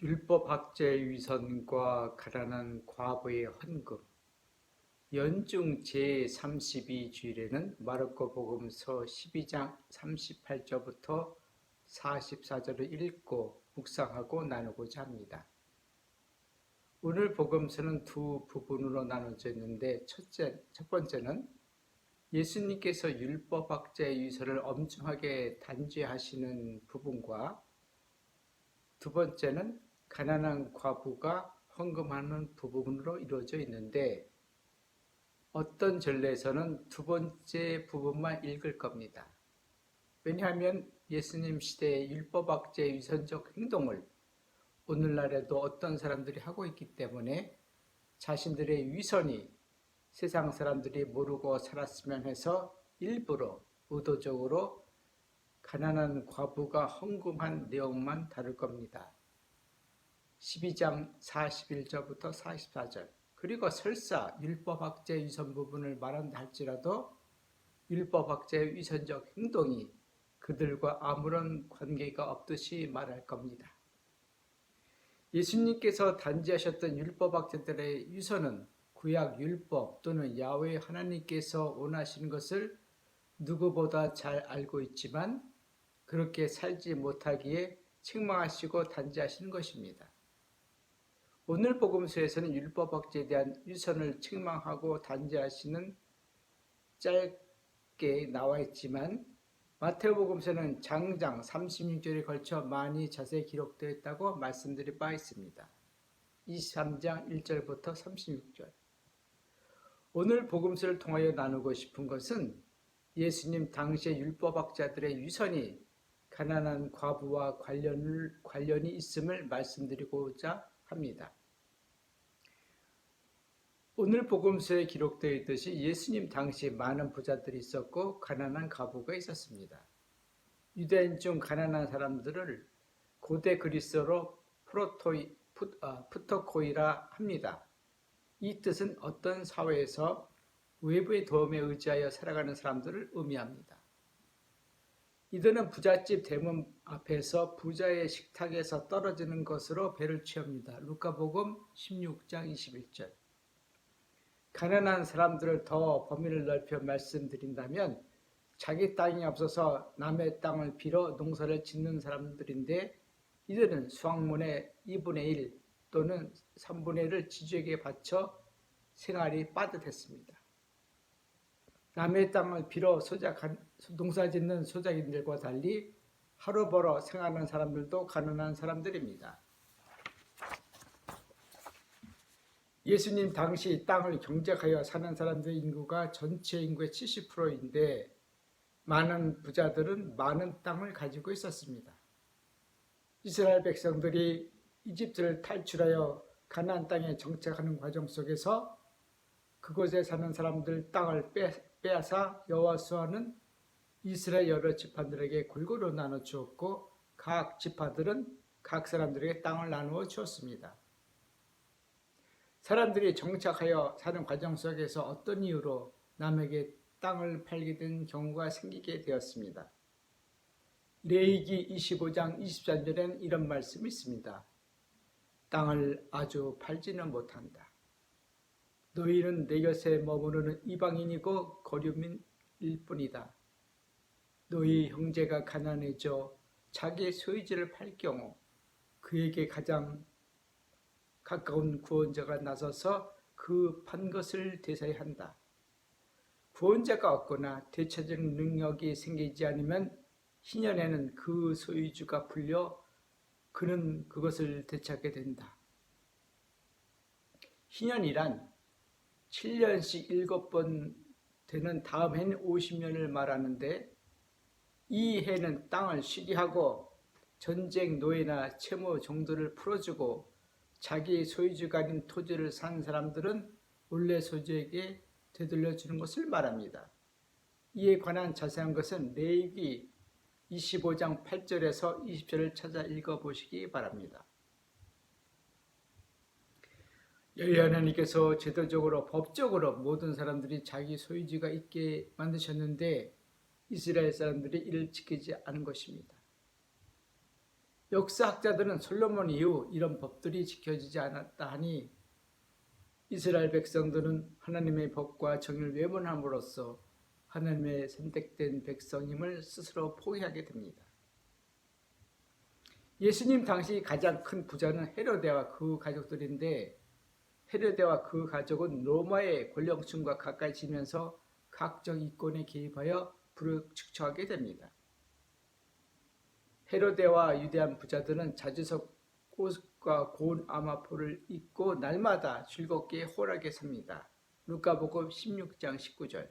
율법 학자의 위선과 가난한 과부의 헌금. 연중 제32주일에는 마르코 복음서 12장 38절부터 44절을 읽고 묵상하고 나누고자 합니다. 오늘 복음서는 두 부분으로 나눠져 있는데 첫 번째는 예수님께서 율법 학자의 위선을 엄중하게 단죄하시는 부분과 두 번째는 가난한 과부가 헌금하는 부분으로 이루어져 있는데 어떤 전례에서는 두 번째 부분만 읽을 겁니다. 왜냐하면 예수님 시대의 율법학자의 위선적 행동을 오늘날에도 어떤 사람들이 하고 있기 때문에 자신들의 위선이 세상 사람들이 모르고 살았으면 해서 일부러 의도적으로 가난한 과부가 헌금한 내용만 다룰 겁니다. 12장 41절부터 44절. 그리고 설사 율법학자의 위선 부분을 말한다 할지라도 율법학자의 위선적 행동이 그들과 아무런 관계가 없듯이 말할 겁니다. 예수님께서 단죄하셨던 율법학자들의 위선은 구약 율법 또는 야훼 하나님께서 원하시는 것을 누구보다 잘 알고 있지만 그렇게 살지 못하기에 책망하시고 단죄하시는 것입니다. 오늘 복음서에서는 율법학자에 대한 위선을 책망하고 단죄하시는 짧게 나와 있지만 마태복음서는 장장 36절에 걸쳐 많이 자세히 기록되어 있다고 말씀드릴 바 있습니다. 23장 1절부터 36절. 오늘 복음서를 통하여 나누고 싶은 것은 예수님 당시의 율법학자들의 위선이 가난한 과부와 관련이 있음을 말씀드리고자 합니다. 오늘 복음서에 기록되어 있듯이 예수님 당시 많은 부자들이 있었고 가난한 과부가 있었습니다. 유대인 중 가난한 사람들을 고대 그리스어로 푸토코이라 합니다. 이 뜻은 어떤 사회에서 외부의 도움에 의지하여 살아가는 사람들을 의미합니다. 이들은 부잣집 대문 앞에서 부자의 식탁에서 떨어지는 것으로 배를 취합니다. 루카복음 16장 21절. 가난한 사람들을 더 범위를 넓혀 말씀드린다면 자기 땅이 없어서 남의 땅을 빌어 농사를 짓는 사람들인데 이들은 수확물의 2분의 1 또는 3분의 1을 지주에게 바쳐 생활이 빠듯했습니다. 남의 땅을 빌어 농사 짓는 소작인들과 달리 하루 벌어 생활하는 사람들도 가난한 사람들입니다. 예수님 당시 땅을 경작하여 사는 사람들의 인구가 전체 인구의 70%인데 많은 부자들은 많은 땅을 가지고 있었습니다. 이스라엘 백성들이 이집트를 탈출하여 가나안 땅에 정착하는 과정 속에서 그곳에 사는 사람들 땅을 빼앗아 여호수아는 이스라엘 여러 지파들에게 골고루 나눠 주었고 각 지파들은 각 사람들에게 땅을 나누어 주었습니다. 사람들이 정착하여 사는 과정 속에서 어떤 이유로 남에게 땅을 팔게 된 경우가 생기게 되었습니다. 레위기 25장 24절에는 이런 말씀이 있습니다. 땅을 아주 팔지는 못한다. 너희는 내 곁에 머무르는 이방인이고 거류민일 뿐이다. 너희 형제가 가난해져 자기의 소유지를 팔 경우 그에게 가장 가까운 구원자가 나서서 그 판 것을 되사야 한다. 구원자가 없거나 대체적 능력이 생기지 않으면 희년에는 그 소유주가 풀려 그는 그것을 되찾게 된다. 희년이란 7년씩 7번 되는 다음 해는 50년을 말하는데 이 해는 땅을 쉬게 전쟁, 노예나 채무 정도를 풀어주고 자기 소유주가 아닌 토지를 산 사람들은 원래 소유주에게 되돌려주는 것을 말합니다. 이에 관한 자세한 것은 레위기 25장 8절에서 20절을 찾아 읽어보시기 바랍니다. 여호와 하나님께서 제도적으로 법적으로 모든 사람들이 자기 소유지가 있게 만드셨는데 이스라엘 사람들이 이를 지키지 않은 것입니다. 역사학자들은 솔로몬 이후 이런 법들이 지켜지지 않았다 하니 이스라엘 백성들은 하나님의 법과 정의를 외면함으로써 하나님의 선택된 백성임을 스스로 포기하게 됩니다. 예수님 당시 가장 큰 부자는 헤로데와 그 가족들인데 헤로데와 그 가족은 로마의 권력층과 가까이 지면서 각종 이권에 개입하여 불을 축소하게 됩니다. 헤로데와 유대한 부자들은 자주석 꽃과 고운 아마포를 입고 날마다 즐겁게 호락에 삽니다. 루카복음 16장 19절.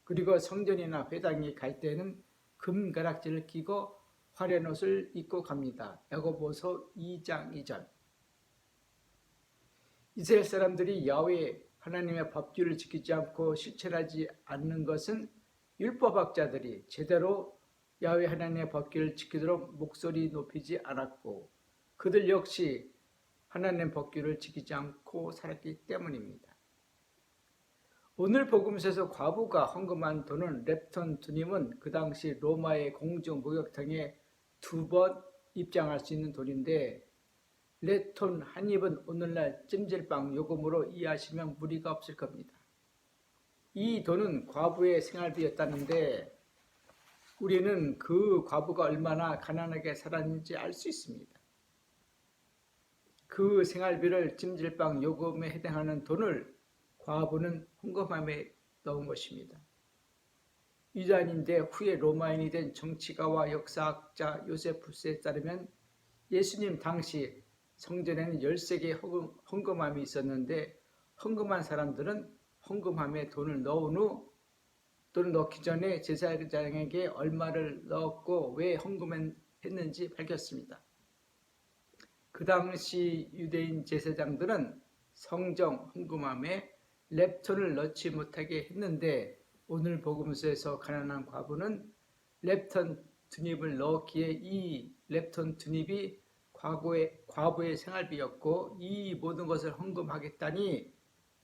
그리고 성전이나 회당에 갈 때는 금가락지를 끼고 화려한 옷을 입고 갑니다. 야고보서 2장 2절. 이스라엘 사람들이 야훼 하나님의 법규를 지키지 않고 실천하지 않는 것은 율법학자들이 제대로 야훼 하나님의 법규를 지키도록 목소리 높이지 않았고 그들 역시 하나님의 법규를 지키지 않고 살았기 때문입니다. 오늘 복음서에서 과부가 헌금한 돈은 렙톤 두님은 그 당시 로마의 공중 목욕탕에 2번 입장할 수 있는 돈인데 렙톤 한 입은 오늘날 찜질방 요금으로 이해하시면 무리가 없을 겁니다. 이 돈은 과부의 생활비였다는데 우리는 그 과부가 얼마나 가난하게 살았는지 알 수 있습니다. 그 생활비를 찜질방 요금에 해당하는 돈을 과부는 헌금함에 넣은 것입니다. 유다인인데 후에 로마인이 된 정치가와 역사학자 요세푸스에 따르면 예수님 당시 성전에는 13개의 헌금함이 있었는데 헌금한 사람들은 헌금함에 돈을 넣은 후 돈을 넣기 전에 제사장에게 얼마를 넣었고 왜 헌금했는지 밝혔습니다. 그 당시 유대인 제사장들은 성정 헌금함에 렙톤을 넣지 못하게 했는데 오늘 복음서에서 가난한 과부는 렙톤 두닙을 넣었기에 이 렙톤 두닙이 과부의 생활비였고 이 모든 것을 헌금하겠다니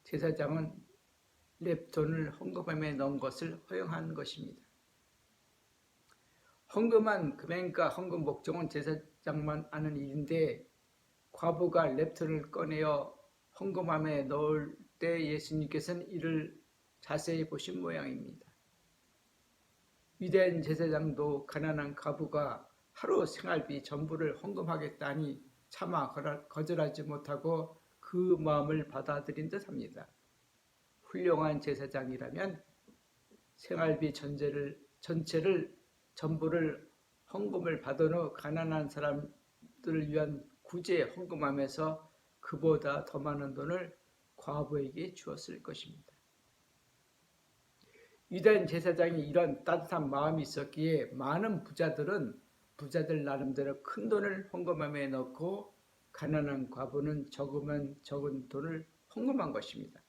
제사장은 렙톤을 헌금함에 넣은 것을 허용한 것입니다. 헌금한 금액과 헌금 목적은 제사장만 아는 일인데 과부가 렙톤을 꺼내어 헌금함에 넣을 때 예수님께서는 이를 자세히 보신 모양입니다. 유대인 제사장도 가난한 과부가 하루 생활비 전부를 헌금하겠다니 차마 거절하지 못하고 그 마음을 받아들인 듯합니다. 훌륭한 제사장이라면 생활비 전체를 전부를 헌금을 받은 후 가난한 사람들을 위한 구제 헌금함에서 그보다 더 많은 돈을 과부에게 주었을 것입니다. 유대인 제사장이 이런 따뜻한 마음이 있었기에 많은 부자들 나름대로 큰 돈을 헌금함에 넣고 가난한 과부는 적으면 적은 돈을 헌금한 것입니다.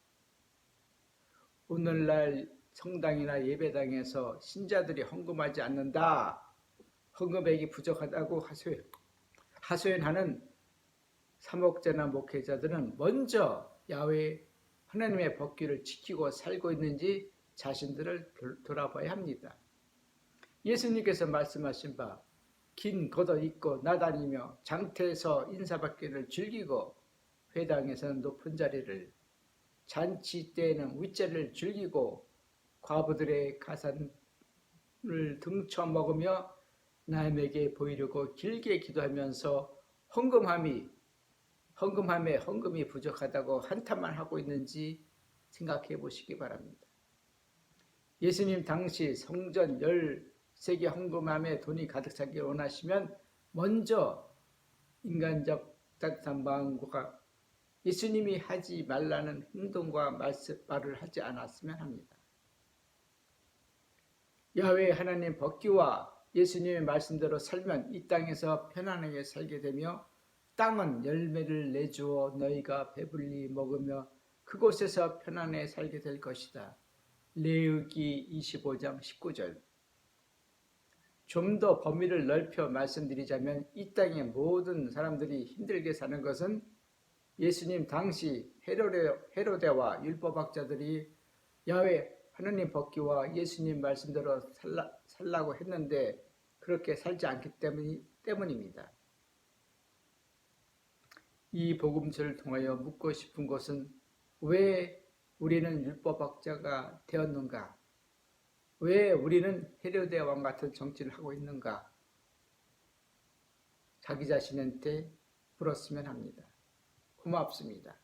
오늘날 성당이나 예배당에서 신자들이 헌금하지 않는다, 헌금액이 부족하다고 하소연하는 사목자나 목회자들은 먼저 야훼 하나님의 법규를 지키고 살고 있는지 자신들을 돌아봐야 합니다. 예수님께서 말씀하신 바 긴 겉옷 입고 나다니며 장터에서 인사받기를 즐기고 회당에서는 높은 자리를 잔치 때에는 윗자리를 즐기고 과부들의 가산을 등쳐 먹으며 남에게 보이려고 길게 기도하면서 헌금함에 헌금이 부족하다고 한탄만 하고 있는지 생각해 보시기 바랍니다. 예수님 당시 성전 13개 헌금함에 돈이 가득 차기를 원하시면 먼저 인간적 따뜻한 마음과 예수님이 하지 말라는 행동과 말을 하지 않았으면 합니다. 야훼 하나님 법규와 예수님의 말씀대로 살면 이 땅에서 편안하게 살게 되며 땅은 열매를 내주어 너희가 배불리 먹으며 그곳에서 편안하게 살게 될 것이다. 레위기 25장 19절. 좀 더 범위를 넓혀 말씀드리자면 이 땅의 모든 사람들이 힘들게 사는 것은 예수님 당시 헤로데와 율법학자들이 야훼 하나님 법규와 예수님 말씀대로 살라고 했는데 그렇게 살지 않기 때문입니다. 이 복음서를 통하여 묻고 싶은 것은 왜 우리는 율법학자가 되었는가? 왜 우리는 헤로데 왕 같은 정치를 하고 있는가? 자기 자신한테 물었으면 합니다. 고맙습니다.